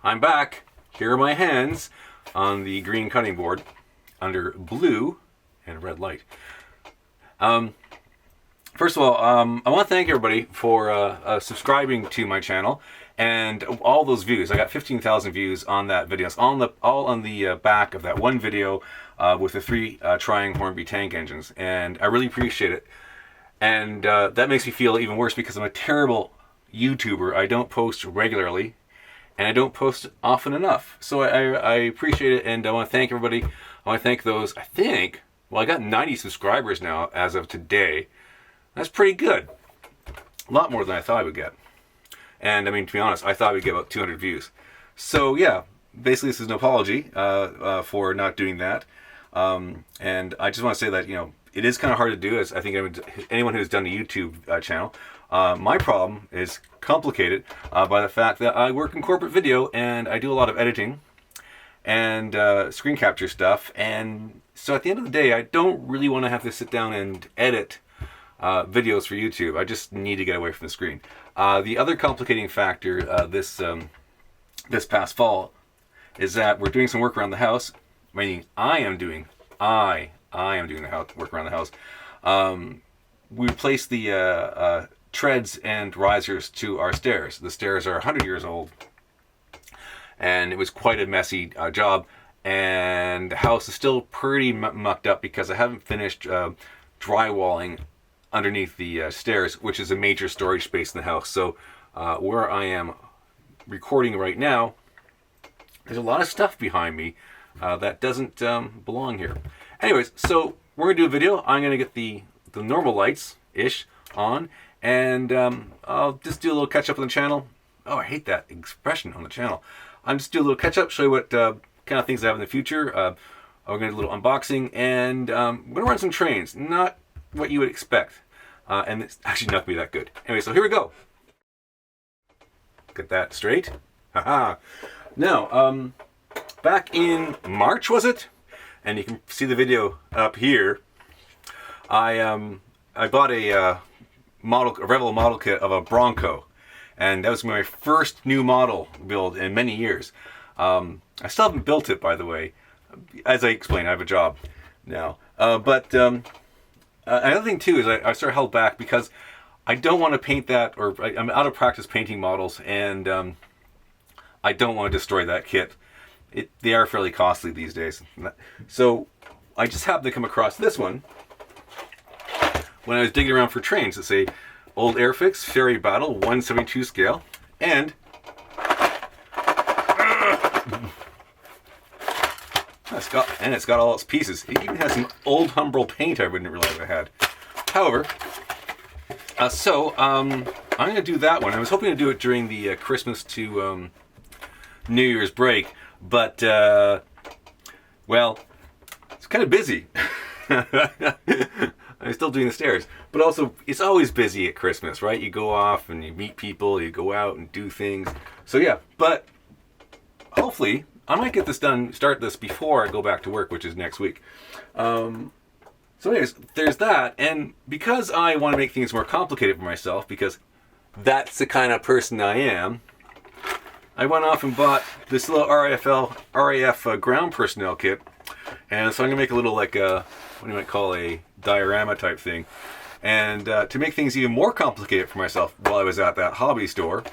I'm back. Here are my hands on the green cutting board under blue and red light. First of all, I want to thank everybody for subscribing to my channel and all those views. I got 15,000 views on that video. It's all on the back of that one video with the 3 trying Hornby tank engines, and I really appreciate it. And that makes me feel even worse because I'm a terrible YouTuber. I don't post regularly, and I don't post often enough. So I appreciate it, and I want to thank everybody. I want to thank those, I got 90 subscribers now as of today. That's pretty good. A lot more than I thought I would get. And I mean, to be honest, I thought we'd get about 200 views. So yeah, basically this is an apology for not doing that. And I just want to say that, it is kind of hard to do, as I think anyone who's done a YouTube channel. My problem is complicated by the fact that I work in corporate video and I do a lot of editing and screen capture stuff. And so at the end of the day, I don't really want to have to sit down and edit videos for YouTube. I just need to get away from the screen. The other complicating factor this past fall is that we're doing some work around the house. Meaning I am doing the work around the house. We replaced the treads and risers to our stairs. The stairs are 100 years old, and it was quite a messy job. And the house is still pretty mucked up because I haven't finished drywalling underneath the stairs, which is a major storage space in the house. So where I am recording right now, there's a lot of stuff behind me that doesn't belong here. Anyways, so we're gonna do a video. I'm gonna get the normal lights-ish on, and I'll just do a little catch-up on the channel. Oh, I hate that expression, on the channel. I'm just do a little catch-up, show you what kind of things I have in the future. We're gonna do a little unboxing, and we're gonna run some trains. Not what you would expect, and it's actually not gonna be that good. Anyway, so here we go. Get that straight. Haha. Now, back in March, was it? And you can see the video up here. I bought a Revel model kit of a Bronco, and that was my first new model build in many years. I still haven't built it, by the way. As I explained, I have a job now. But another thing too is I sort of held back because I don't want to paint that, or I'm out of practice painting models, and I don't want to destroy that kit. They are fairly costly these days. So I just happened to come across this one when I was digging around for trains. It's a old Airfix Ferry Battle 1/72 scale, and it's got all its pieces. It even has some old Humbrol paint I wouldn't realize I had. However, I'm going to do that one. I was hoping to do it during the Christmas to New Year's break, but well, it's kind of busy. I'm still doing the stairs, but also it's always busy at Christmas, right? You go off and you meet people, you go out and do things. So yeah, but hopefully I might get this done, start this before I go back to work, which is next week. So anyways, there's that. And because I want to make things more complicated for myself, because that's the kind of person I am, I went off and bought this little RAF ground personnel kit. And so I'm going to make a little, like, what you might call a diorama type thing. And to make things even more complicated for myself while I was at that hobby store,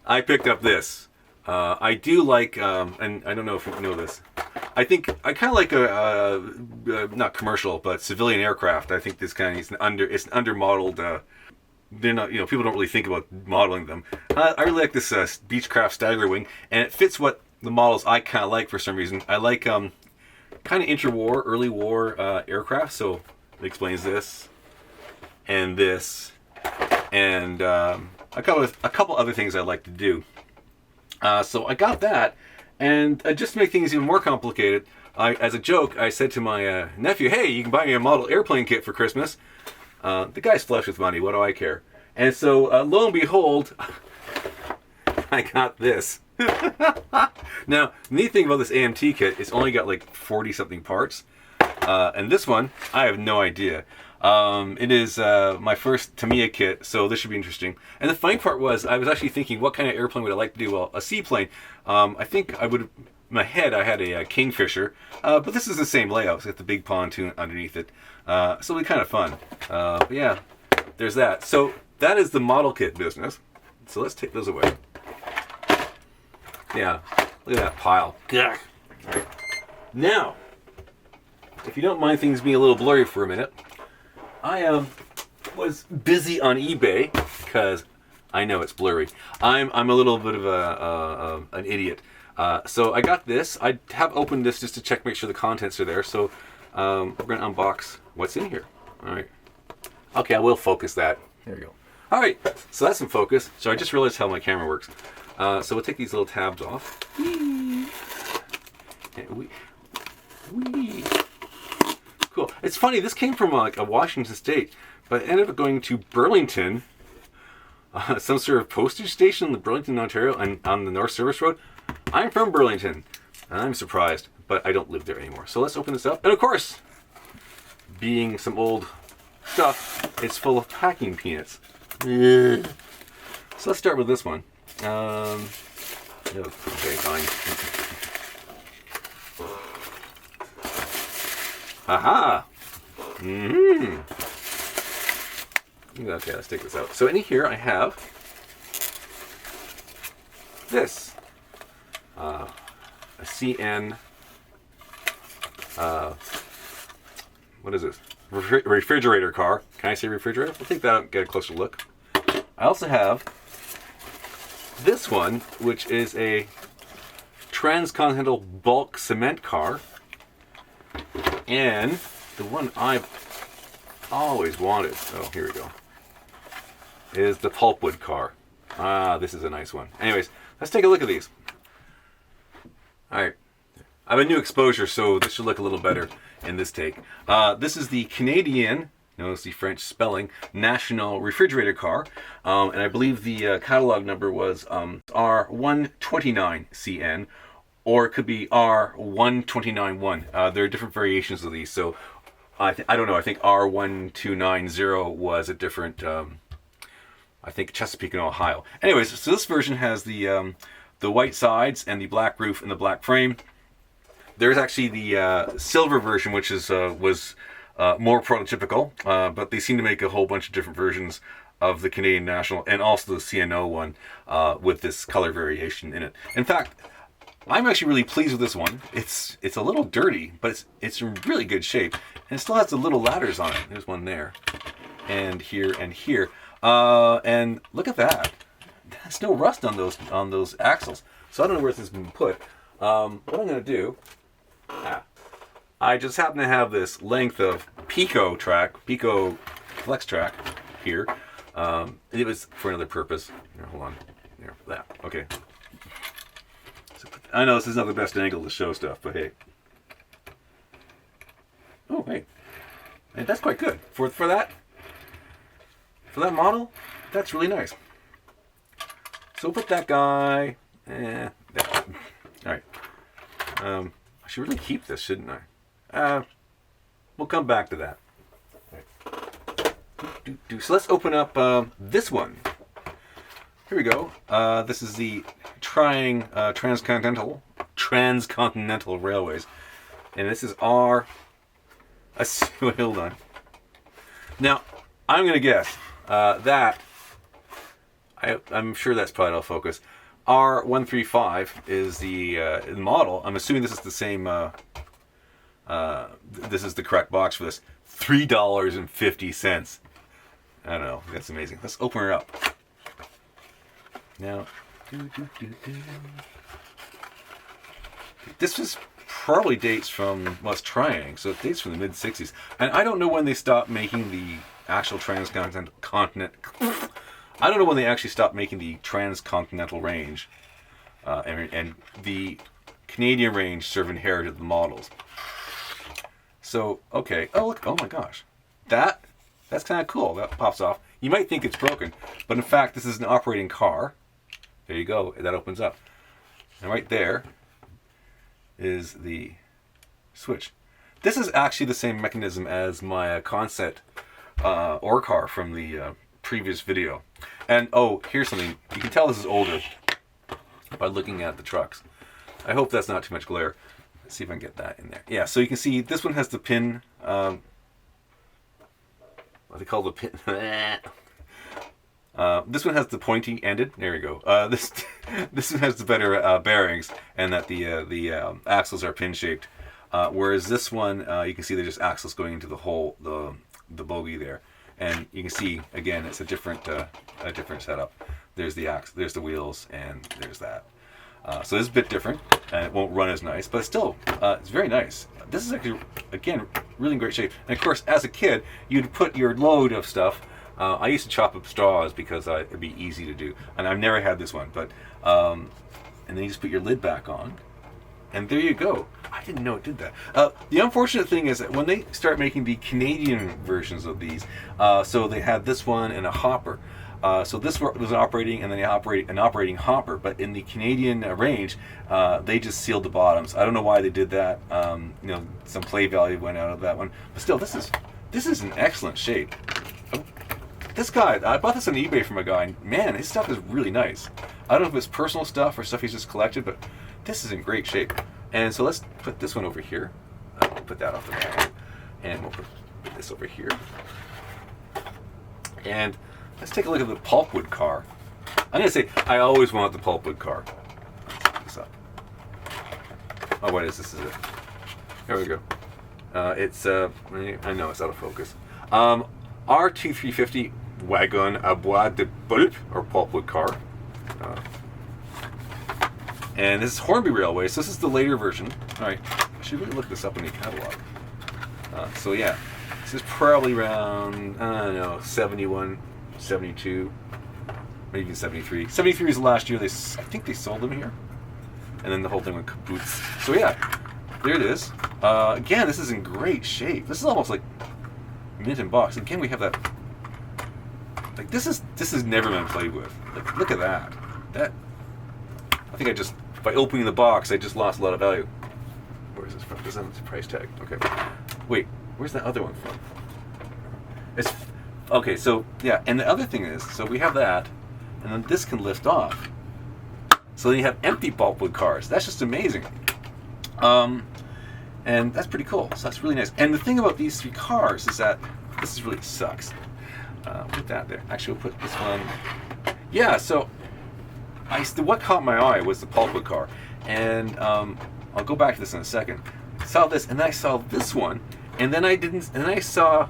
I picked up this. I do like, and I don't know if you know this, I think I kind of like not commercial, but civilian aircraft. I think this kind of it's an under-modeled. They're not, people don't really think about modeling them. I really like this Beechcraft Stagler wing, and it fits what the models I kind of like for some reason. I like kind of interwar, early war aircraft. So it explains this, and this, and a couple other things I like to do. So I got that, and just to make things even more complicated, as a joke, I said to my nephew, "Hey, you can buy me a model airplane kit for Christmas." The guy's flush with money. What do I care? And so, lo and behold, I got this. Now, the neat thing about this AMT kit, it's only got like 40-something parts. And this one, I have no idea. It is my first Tamiya kit, so this should be interesting. And the funny part was, I was actually thinking, what kind of airplane would I like to do? Well, a seaplane. I think I would. In my head, I had a Kingfisher, but this is the same layout. It's got the big pontoon underneath it, so it'll be kind of fun. But yeah, there's that. So that is the model kit business. So let's take those away. Yeah, look at that pile. All right. Now, if you don't mind things being a little blurry for a minute, I was busy on eBay because I know it's blurry. I'm a little bit of an idiot. So I got this. I have opened this just to check, make sure the contents are there. So we're going to unbox what's in here. All right. Okay, I will focus that. There we go. All right, so that's in focus. So I just realized how my camera works. So we'll take these little tabs off. Cool. It's funny, this came from like a Washington State, but it ended up going to Burlington, some sort of postage station in the Burlington, Ontario, and on the North Service Road. I'm from Burlington. I'm surprised, but I don't live there anymore. So let's open this up. And of course, being some old stuff, it's full of packing peanuts. So let's start with this one. Okay, fine. Aha! Okay, let's take this out. So in here I have this. A CN. What is this? Refrigerator car. Can I say refrigerator? We'll take that out and get a closer look. I also have this one, which is a Transcontinental bulk cement car. And the one I've always wanted, oh, here we go, is the pulpwood car. Ah, this is a nice one. Anyways, let's take a look at these. All right. I have a new exposure, so this should look a little better in this take. This is the Canadian, notice the French spelling, National Refrigerator Car. And I believe the catalog number was R129CN, or it could be R1291. There are different variations of these, so I don't know. I think R1290 was a different, I think Chesapeake and Ohio. Anyways, so this version has the white sides and the black roof and the black frame. There's actually the silver version, which is was more prototypical, but they seem to make a whole bunch of different versions of the Canadian National and also the CNO one with this color variation in it. In fact, I'm actually really pleased with this one. It's a little dirty, but it's in really good shape, and it still has the little ladders on it. There's one there, and here, and here, and look at that. There's no rust on those axles, so I don't know where this has been put. What I'm going to do, I just happen to have this length of Pico Flex track here. It was for another purpose. Here, hold on. There, that. Okay. So, I know this is not the best angle to show stuff, but hey. Oh, hey. And that's quite good for that model. That's really nice. So we'll put that guy. There. All right. I should really keep this, shouldn't I? We'll come back to that. Right. So let's open up this one. Here we go. This is the Transcontinental Railways, and this is hold on. Now I'm gonna guess that I'm sure that's probably out of focus. R135 is the model. I'm assuming this is the same. This is the correct box for this. $3.50. I don't know. That's amazing. Let's open her up. Now, this was probably dates from, well, it's Triang, so it dates from the mid-60s. And I don't know when they stopped making the actual Transcontinental. I don't know when they actually stopped making the Transcontinental range. And the Canadian range sort of inherited the models. So, okay. Oh, look. Oh, my gosh. That's kind of cool. That pops off. You might think it's broken, but in fact, this is an operating car. There you go. That opens up. And right there is the switch. This is actually the same mechanism as my Concept ore car from the previous video. And oh, here's something. You can tell this is older by looking at the trucks. I hope that's not too much glare. Let's see if I can get that in there. Yeah, so you can see this one has the pin, what they call the pin. This one has the pointy ended. There you go. This one has the better bearings, and that the axles are pin shaped. Whereas this one, you can see they're just axles going into the hole, the bogie there, and you can see again it's a different setup. There's the there's the wheels, and there's that. So it's a bit different, and it won't run as nice, but still, it's very nice. This is actually, again, really in great shape. And of course, as a kid, you'd put your load of stuff. I used to chop up straws because it'd be easy to do, and I've never had this one. But and then you just put your lid back on, and there you go. I didn't know it did that. The unfortunate thing is that when they start making the Canadian versions of these, so they had this one and a hopper. So this was operating, and then they operate an operating hopper. But in the Canadian range, they just sealed the bottoms. I don't know why they did that. You know, some play value went out of that one. But still, this is in excellent shape. This guy, I bought this on eBay from a guy, and man, his stuff is really nice. I don't know if it's personal stuff or stuff he's just collected, but this is in great shape. And so let's put this one over here. Put that off the back, and we'll put this over here. And let's take a look at the pulpwood car. I'm gonna say I always want the pulpwood car. Let's pick this up. Oh, what is this? Is it? There we go. It's I know it's out of focus. R2350 Wagon à bois de pulp, or pulpwood car. And this is Hornby Railway, so this is the later version. Alright, I should really look this up in the catalog. So yeah, this is probably around, I don't know, 71, 72, maybe even 73. 73 was the last year I think they sold them here. And then the whole thing went kapoots. So yeah, there it is. Again, this is in great shape. This is almost like mint in box. Again, we have that. Like this is never been played with. Like look at that. I think by opening the box, I just lost a lot of value. Where is this from? This is a price tag. Okay. Wait, where's that other one from? It's okay. So yeah, and the other thing is, so we have that, and then this can lift off. So then you have empty pulpwood cars. That's just amazing. And that's pretty cool. So that's really nice. And the thing about these three cars is that this really sucks. Put that there. Actually, we'll put this one. Yeah. So what caught my eye was the pulpwood car, and I'll go back to this in a second. Saw this, and then I saw this one, and then I didn't. And then I saw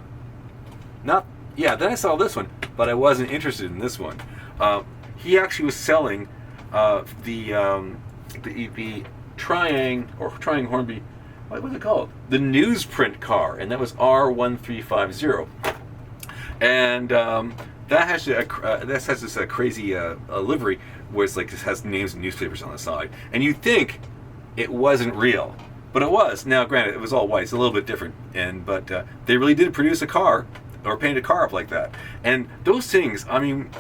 Then I saw this one, but I wasn't interested in this one. He actually was selling the Triang Hornby. What was it called? The newsprint car, and that was R1350. And that has this crazy livery where it's like it has names of newspapers on the side, and you'd think it wasn't real, but it was. Now, granted, it was all white; it's a little bit different, but they really did produce a car or paint a car up like that. And those things, I mean,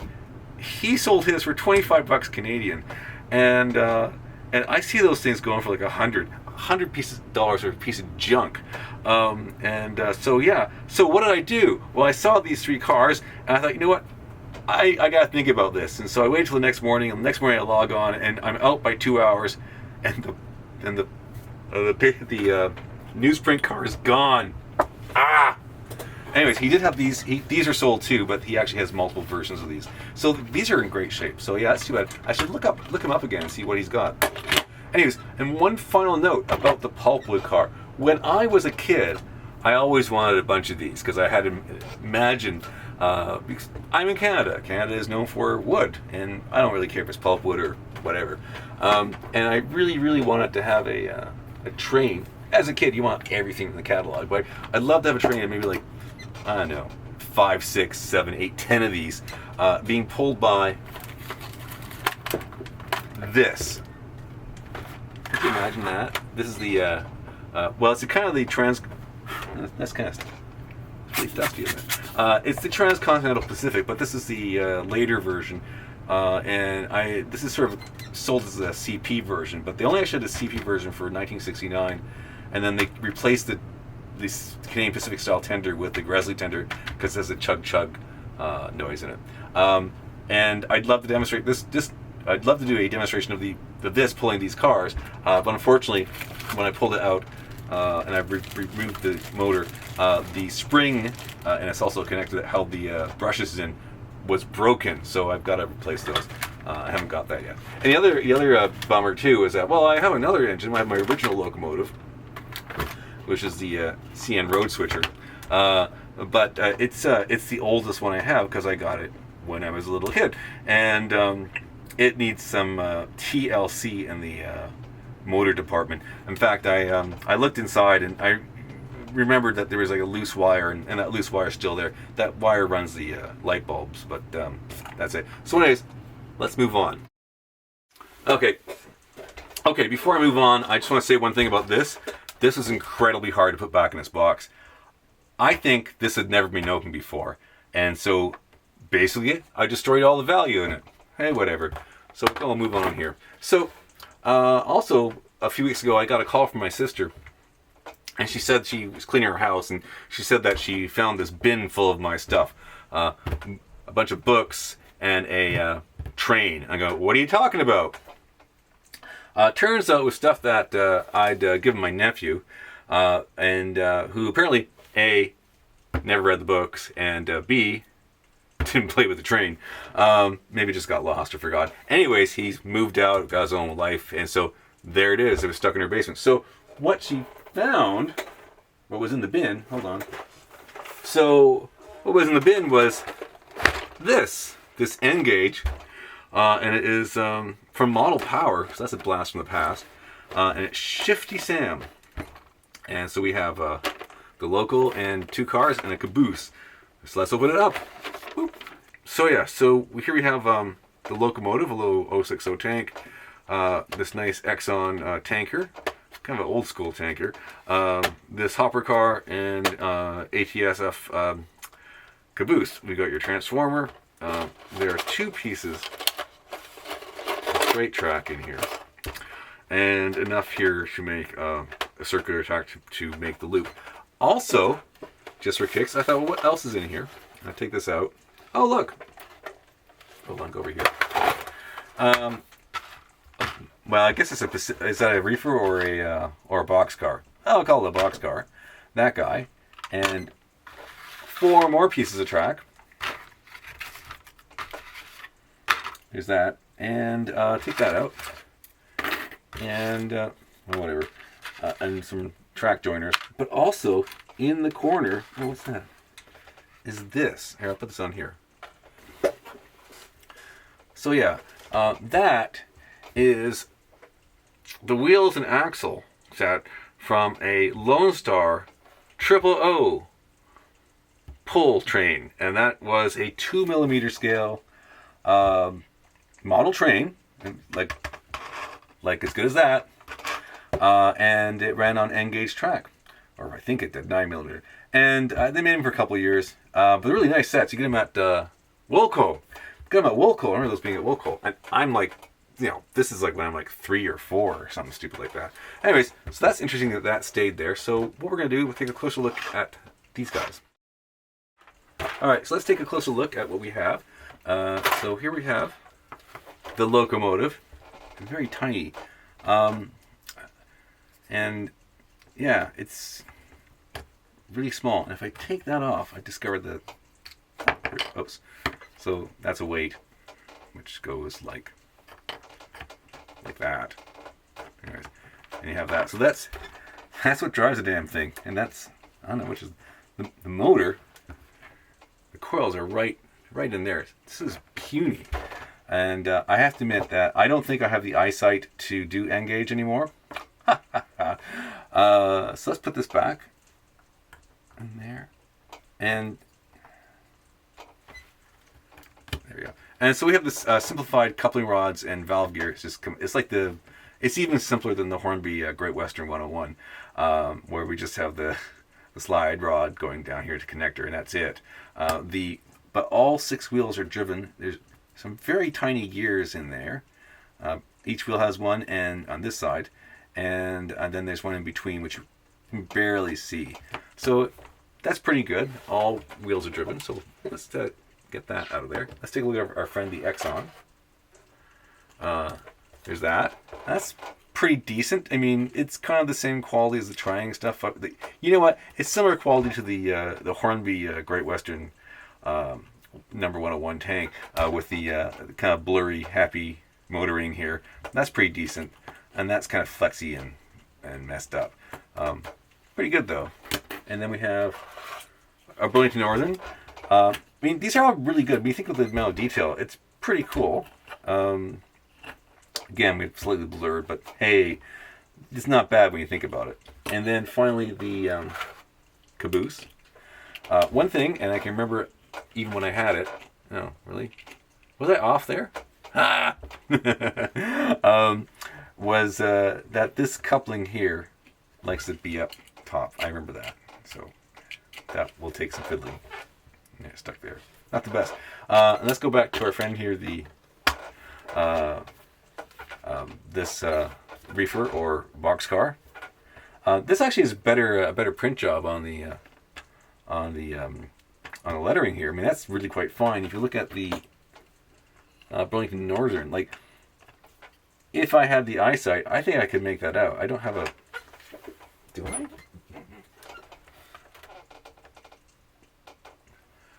he sold his for $25 Canadian, and I see those things going for like $100 or a piece of junk. So yeah, so what did I do? Well, I saw these three cars, and I thought, you know what, I gotta think about this. And so I waited till the next morning, and the next morning I log on, and I'm out by 2 hours, and the newsprint car is gone. Anyways, he did have these. These are sold too, but he actually has multiple versions of these. So these are in great shape. So yeah, that's too bad. I should look him up again and see what he's got. Anyways, and one final note about the pulpwood car. When I was a kid, I always wanted a bunch of these because I had imagined. Because I'm in Canada. Canada is known for wood, and I don't really care if it's pulpwood or whatever. And I really, really wanted to have a train. As a kid, you want everything in the catalog, but I'd love to have a train and maybe like, I don't know, 5, 6, 7, 8, 10 of these being pulled by this. Can you imagine that? This is the, well, it's kind of the that's kind of really dusty, isn't it? It's the Transcontinental Pacific, but this is the later version. And this is sort of sold as a CP version, but they only actually had a CP version for 1969, and then they replaced the this Canadian Pacific style tender with the Gresley tender because it has a chug chug noise in it. And I'd love to demonstrate this. I'd love to do a demonstration of this pulling these cars, but unfortunately, when I pulled it out and I removed the motor, the spring and it's also connected that held the brushes in was broken, so I've got to replace those. I haven't got that yet. And the other bummer too is that, well, I have another engine. I have my original locomotive, which is the CN Road Switcher, but it's the oldest one I have because I got it when I was a little kid, and it needs some TLC in the motor department. In fact, I looked inside and I remembered that there was like a loose wire, and that loose wire is still there. That wire runs the light bulbs, but that's it. So anyways, let's move on. Okay, before I move on, I just want to say one thing about this. This is incredibly hard to put back in its box. I think this had never been opened before, and so basically I destroyed all the value in it. Hey, whatever. So I'll move on here. So also a few weeks ago I got a call from my sister, and she said she was cleaning her house, and she said that she found this bin full of my stuff, a bunch of books and a train. I go, what are you talking about? Turns out it was stuff that I'd given my nephew, and who apparently A, never read the books, and B, didn't play with the train. Maybe just got lost or forgot. Anyways, he's moved out, got his own life, and so there it is. It was stuck in her basement. So what she found, what was in the bin, hold on. So what was in the bin was this N gauge, and it is from Model Power, so that's a blast from the past, and it's Shifty Sam. And so we have the local and 2 cars and a caboose. So let's open it up. Boop. So yeah, so here we have the locomotive, a little 060 tank, this nice Exxon tanker, kind of an old school tanker, this hopper car, and ATSF caboose. We got your transformer. There are 2 pieces of straight track in here, and enough here to make a circular track to make the loop. Also, just for kicks, I thought, well, what else is in here? I take this out. Oh, look. Hold on, go over here. Well, I guess it's is that a reefer or a box car? I'll call it a box car. That guy, and 4 more pieces of track. Here's that, and take that out, and whatever, and some track joiners. But also in the corner, oh, what's that? Is this? Here, I'll put this on here. So yeah, that is the wheels and axle set from a Lone Star 000 pull train, and that was a 2mm scale model train, like as good as that, and it ran on N gauge track, or I think it did 9mm, and they made them for a couple of years, but they're really nice sets. You get them at Wilco. Get them at Wilco. I remember those being at Wilco, and I'm like, this is like when I'm like 3 or 4 or something stupid like that. Anyways, so that's interesting that stayed there. So what we're gonna do, we'll take a closer look at these guys. All right, so let's take a closer look at what we have. So here we have the locomotive, very tiny, and yeah, it's really small. And if I take that off, I discovered that, oops, so that's a weight, which goes like that. Anyways, and you have that. So that's what drives the damn thing, and that's, I don't know, which is the motor. The coils are right in there. This is puny. And I have to admit that I don't think I have the eyesight to do N gauge anymore. So let's put this back in there. And there we go. And so we have this simplified coupling rods and valve gear. It's even simpler than the Hornby Great Western 101, where we just have the slide rod going down here to connector, and that's it. But all 6 wheels are driven. There's some very tiny gears in there. Each wheel has one, and on this side, and then there's one in between, which can barely see. So that's pretty good. All wheels are driven, so let's get that out of there. Let's take a look at our friend the Exxon. There's that. That's pretty decent. I mean, it's kind of the same quality as the Triang stuff. You know what? It's similar quality to the Hornby Great Western number 101 tank with the kind of blurry, happy motoring here. That's pretty decent, and that's kind of flexy and messed up. Pretty good though. And then we have a Burlington Northern. I mean, these are all really good. When you think of the amount of detail, it's pretty cool. Again, we've slightly blurred, but hey, it's not bad when you think about it. And then finally the caboose. One thing, and I can remember even when I had it. No, really? Was I off there? Ah! Was that this coupling here likes to be up top. I remember that. So that will take some fiddling. Yeah, stuck there. Not the best. Let's go back to our friend here, the this reefer or boxcar. This actually is a better print job on the lettering here. I mean, that's really quite fine. If you look at the Burlington Northern, like if I had the eyesight, I think I could make that out. I don't have a. Do I?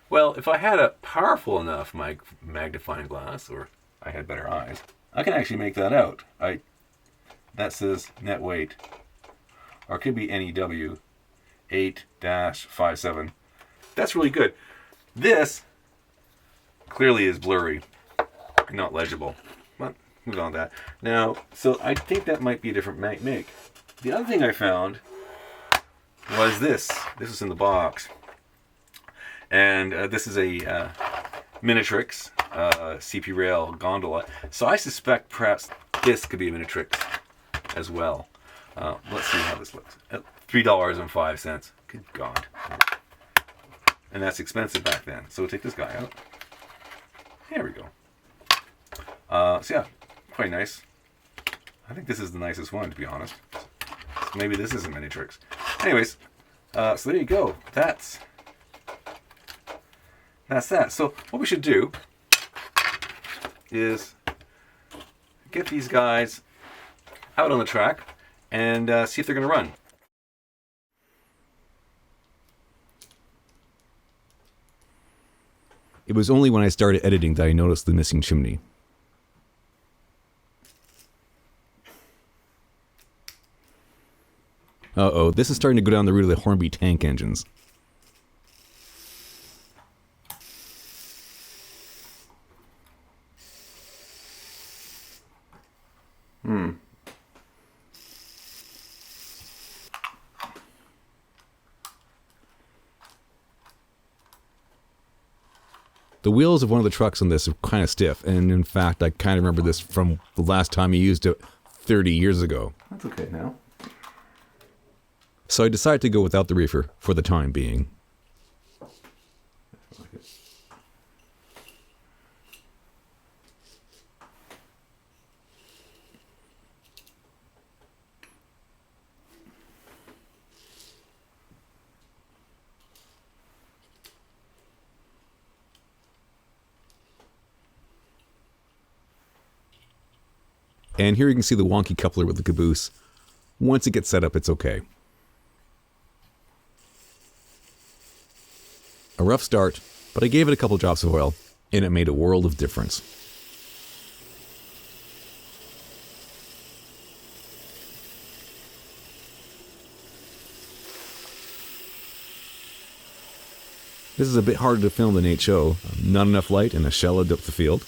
Well, if I had a powerful enough magnifying glass, or I had better eyes, I can actually make that out. That says net weight, or it could be NEW 8-57. That's really good. This clearly is blurry, not legible. But move on to that. Now, so I think that might be a different make. The other thing I found was this. This was in the box. And this is a Minitrix CP Rail gondola. So I suspect perhaps this could be a Minitrix as well. Let's see how this looks. $3.05. Good God. And that's expensive back then. So we'll take this guy out. There we go. So yeah, quite nice. I think this is the nicest one, to be honest. So maybe this is a Minitrix. Anyways, so there you go. That's that. So what we should do is get these guys out on the track and see if they're going to run. It was only when I started editing that I noticed the missing chimney. Uh-oh, this is starting to go down the route of the Hornby tank engines. The wheels of one of the trucks on this are kind of stiff, and in fact, I kind of remember this from the last time you used it 30 years ago. That's okay now. So I decided to go without the reefer for the time being. And here you can see the wonky coupler with the caboose. Once it gets set up, it's okay. A rough start, but I gave it a couple drops of oil, and it made a world of difference. This is a bit harder to film than HO. Not enough light and a shallow depth of field.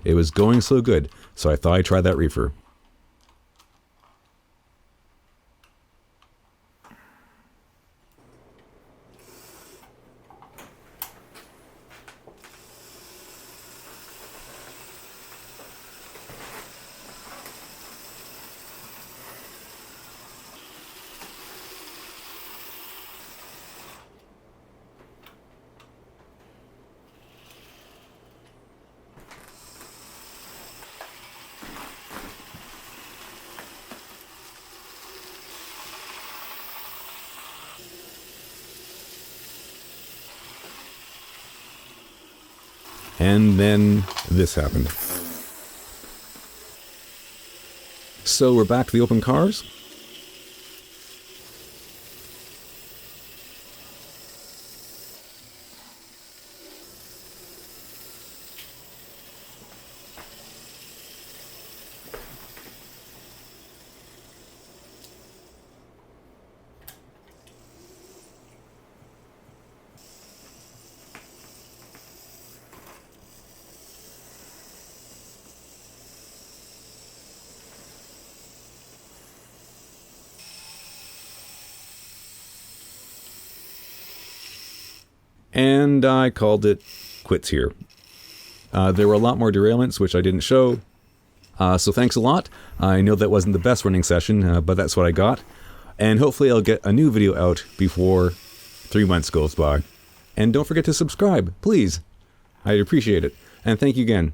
It was going so good, so I thought I'd try that reefer. And then this happened. So we're back to the open cars. And I called it quits here. There were a lot more derailments, which I didn't show. So thanks a lot. I know that wasn't the best running session, but that's what I got. And hopefully I'll get a new video out before 3 months goes by. And don't forget to subscribe, please. I'd appreciate it. And thank you again.